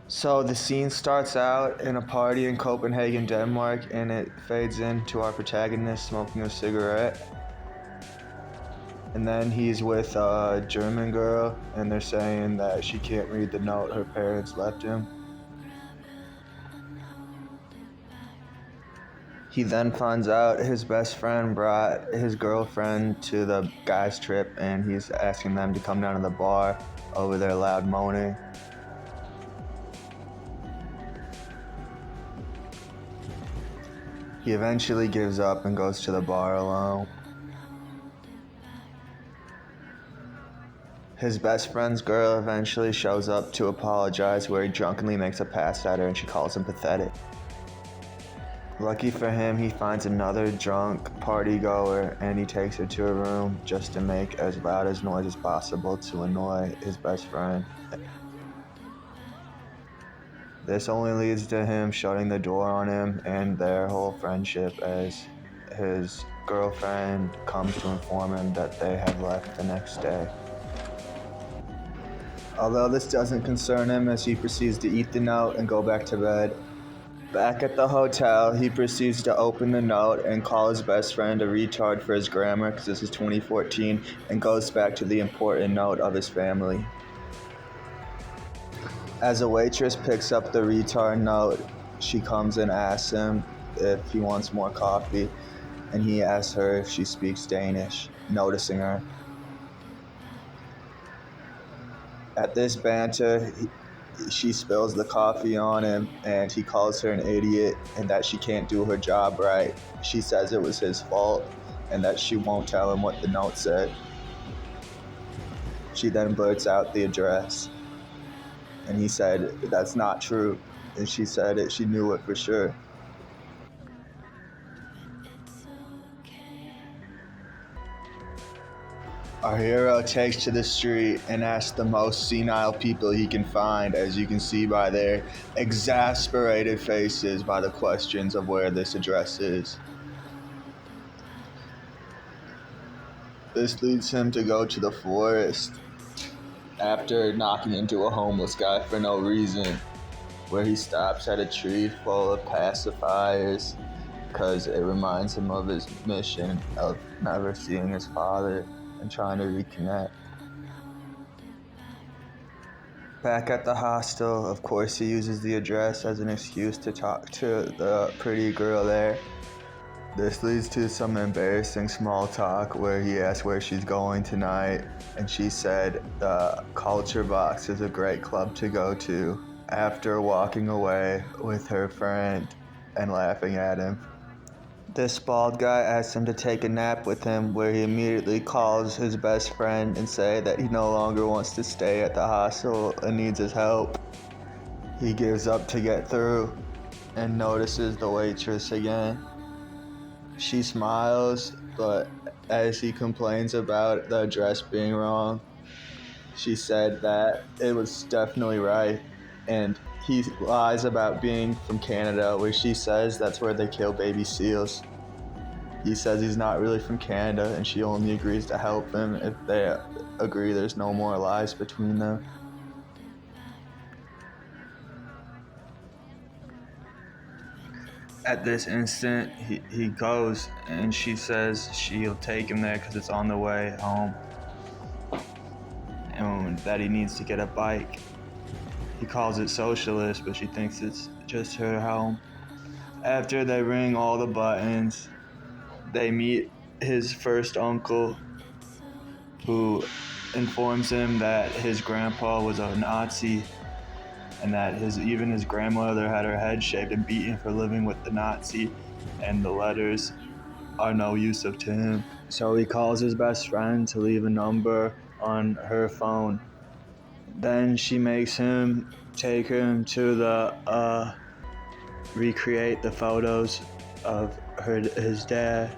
So the scene starts out in a party in Copenhagen, Denmark, and it fades into our protagonist smoking a cigarette. And then he's with a German girl, and they're saying that she can't read the note her parents left him. He then finds out his best friend brought his girlfriend to the guys' trip, and he's asking them to come down to the bar over their loud moaning. He eventually gives up and goes to the bar alone. His best friend's girl eventually shows up to apologize, where he drunkenly makes a pass at her and she calls him pathetic. Lucky for him, he finds another drunk party goer and he takes her to a room just to make as loud as noise as possible to annoy his best friend. This only leads to him shutting the door on him and their whole friendship, as his girlfriend comes to inform him that they have left the next day. Although this doesn't concern him, as he proceeds to eat the note and go back to bed. Back at the hotel, he proceeds to open the note and call his best friend a retard for his grammar, because this is 2014, and goes back to the important note of his family. As a waitress picks up the retard note, she comes and asks him if he wants more coffee, and he asks her if she speaks Danish, noticing her. At this banter, she spills the coffee on him, and he calls her an idiot and that she can't do her job right. She says it was his fault and that she won't tell him what the note said. She then blurts out the address, and he said that's not true, and she said she knew it for sure. Our hero takes to the street and asks the most senile people he can find, as you can see by their exasperated faces, by the questions of where this address is. This leads him to go to the forest after knocking into a homeless guy for no reason, where he stops at a tree full of pacifiers because it reminds him of his mission of never seeing his father and trying to reconnect. Back at the hostel, of course, he uses the address as an excuse to talk to the pretty girl there. This leads to some embarrassing small talk, where he asks where she's going tonight, and she said the Culture Box is a great club to go to, after walking away with her friend and laughing at him. This bald guy asks him to take a nap with him, where he immediately calls his best friend and say that he no longer wants to stay at the hostel and needs his help. He gives up to get through and notices the waitress again. She smiles, but as he complains about the address being wrong, she said that it was definitely right, and he lies about being from Canada, where she says that's where they kill baby seals. He says he's not really from Canada, and she only agrees to help him if they agree there's no more lies between them. At this instant, he goes, and she says she'll take him there because it's on the way home, and that he needs to get a bike. He calls it socialist, but she thinks it's just her home. After they ring all the buttons, they meet his first uncle, who informs him that his grandpa was a Nazi, and that even his grandmother had her head shaved and beaten for living with the Nazi, and the letters are no use to him. So he calls his best friend to leave a number on her phone. Then she makes him take him to the recreate the photos of his dad.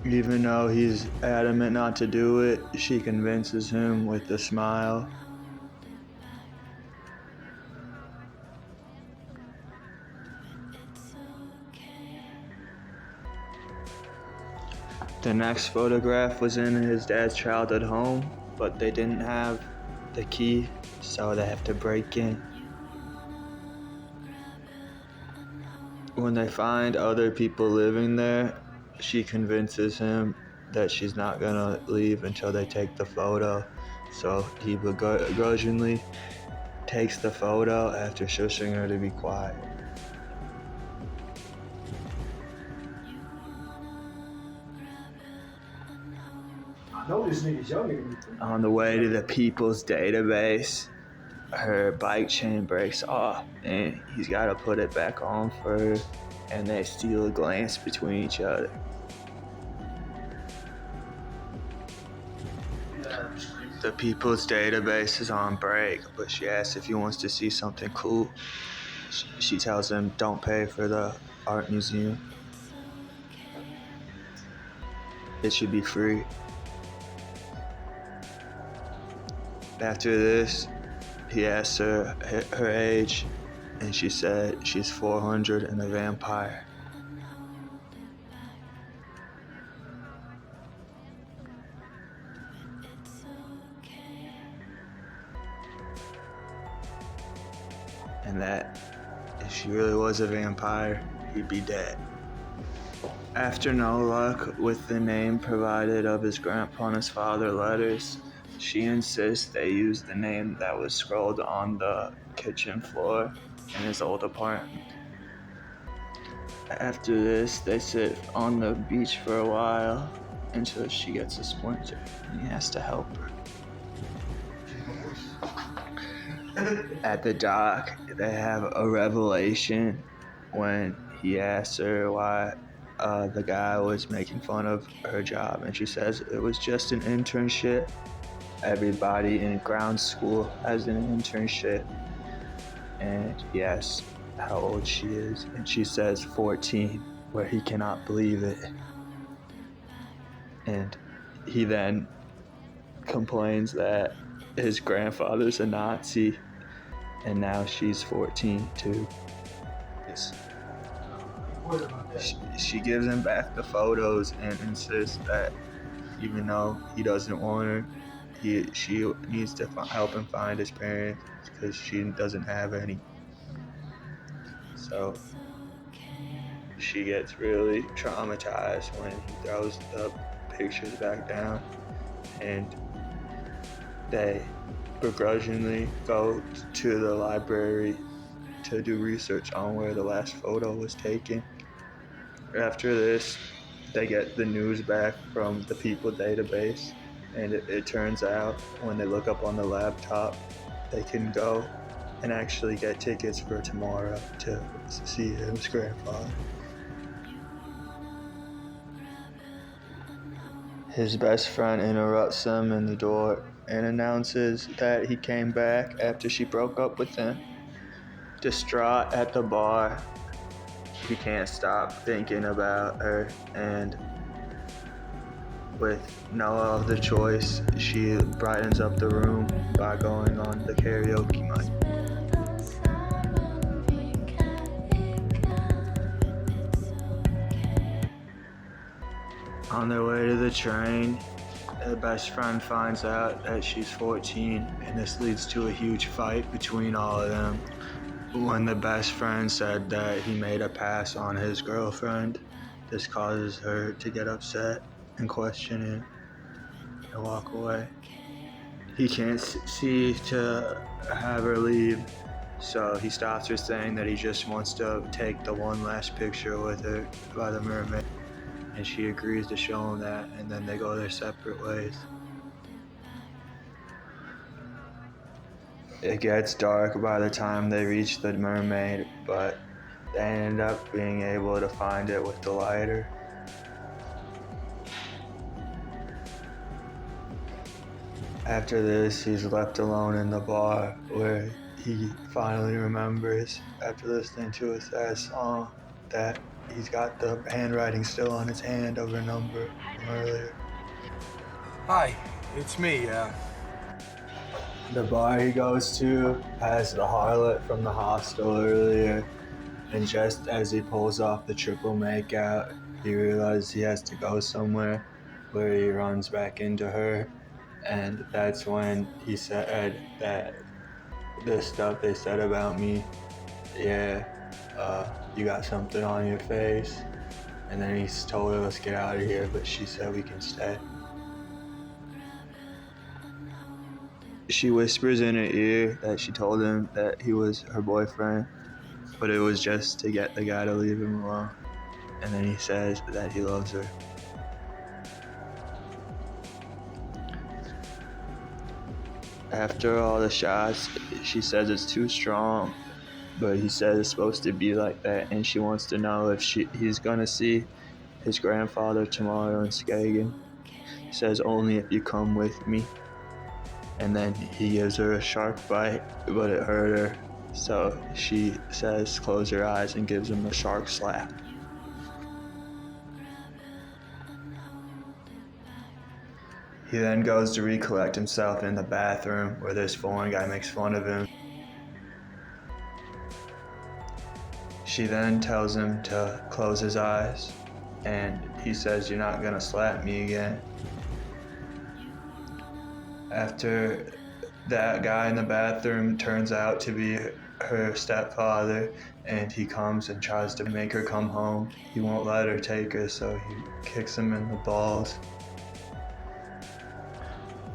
Even though he's adamant not to do it, she convinces him with a smile. The next photograph was in his dad's childhood home, but they didn't have the key, so they have to break in. When they find other people living there, she convinces him that she's not gonna leave until they take the photo. So he begrudgingly takes the photo after shushing her to be quiet. I know this nigga's younger than me. On the way to the people's database, her bike chain breaks off and he's got to put it back on for her, and they steal a glance between each other. The people's database is on break, but she asks if he wants to see something cool. She tells him don't pay for the art museum. It should be free. After this, he asks her her age, and she said she's 400 and a vampire. And that if she really was a vampire, he'd be dead. After no luck with the name provided of his grandpa and his father letters, she insists they use the name that was scrawled on the kitchen floor in his old apartment. After this, they sit on the beach for a while until she gets a splinter and he has to help her. At the dock, they have a revelation when he asks her why the guy was making fun of her job, and she says it was just an internship. Everybody in ground school has an internship. And he asks how old she is, and she says 14, where he cannot believe it. And he then complains that his grandfather's a Nazi, and now she's 14 too. She gives him back the photos and insists that even though he doesn't want her, she needs to help him find his parents because she doesn't have any. So she gets really traumatized when he throws the pictures back down, and they begrudgingly go to the library to do research on where the last photo was taken. After this, they get the news back from the people database, and it turns out when they look up on the laptop, they can go and actually get tickets for tomorrow to see his grandfather. His best friend interrupts him in the door and announces that he came back after she broke up with him. Distraught at the bar, he can't stop thinking about her, and with no other choice, she brightens up the room by going on the karaoke mic. On their way to the train, their best friend finds out that she's 14, and this leads to a huge fight between all of them. When the best friend said that he made a pass on his girlfriend, this causes her to get upset and question it and walk away. He can't see to have her leave, so he stops her, saying that he just wants to take the one last picture with her by the mermaid, and she agrees to show him that, and then they go their separate ways. It gets dark by the time they reach the mermaid, but they end up being able to find it with the lighter. After this, he's left alone in the bar, where he finally remembers, after listening to a sad song, that he's got the handwriting still on his hand of her number from earlier. Hi, it's me. The bar he goes to has the harlot from the hostel earlier, and just as he pulls off the triple makeout, he realizes he has to go somewhere, where he runs back into her And that's when he said that the stuff they said about me, yeah, you got something on your face. And then he told her, let's get out of here, but she said we can stay. She whispers in her ear that she told him that he was her boyfriend, but it was just to get the guy to leave him alone. And then he says that he loves her. After all the shots, she says it's too strong, but he says it's supposed to be like that, and she wants to know if he's gonna see his grandfather tomorrow in Skagen. He says only if you come with me. And then he gives her a sharp bite, but it hurt her, so she says close your eyes and gives him a sharp slap. He then goes to recollect himself in the bathroom where this foreign guy makes fun of him. She then tells him to close his eyes, and he says, you're not gonna slap me again. After that guy in the bathroom turns out to be her stepfather, and he comes and tries to make her come home. He won't let her take her, so he kicks him in the balls.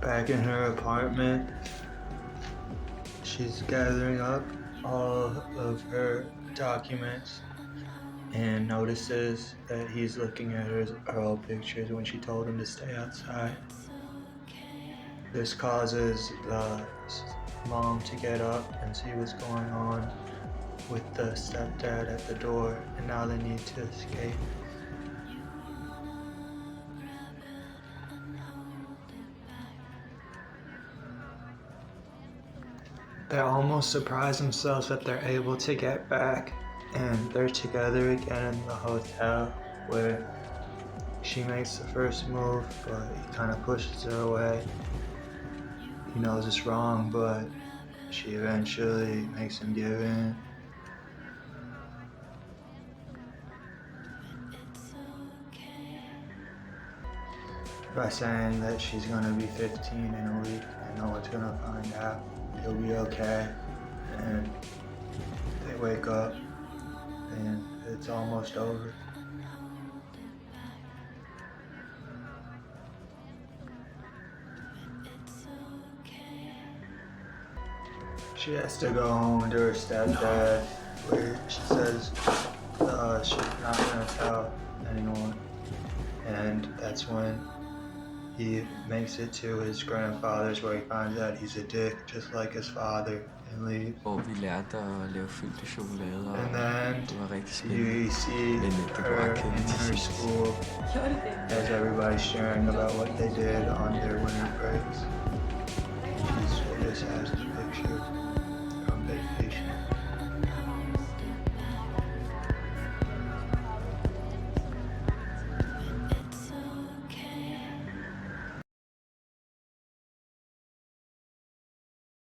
Back in her apartment, she's gathering up all of her documents and notices that he's looking at her old pictures when she told him to stay outside. This causes the mom to get up and see what's going on with the stepdad at the door, and now they need to escape. They almost surprise themselves that they're able to get back, and they're together again in the hotel where she makes the first move, but he kind of pushes her away. He knows it's wrong, but she eventually makes him give in. By saying that she's gonna be 15 in a week and no one's gonna find out, he'll be okay. And they wake up and it's almost over. She has to go home to her stepdad, where she says she's not gonna tell anyone. And that's when he makes it to his grandfather's, where he finds out he's a dick, just like his father, and leaves. Hvor vi lærte at lave fyldte chokolader, And og then det var rigtig spændende. you see Men det var her bare in kedeligt til her sidst. school as everybody's sharing about what they did on their winter breaks. She just has the picture.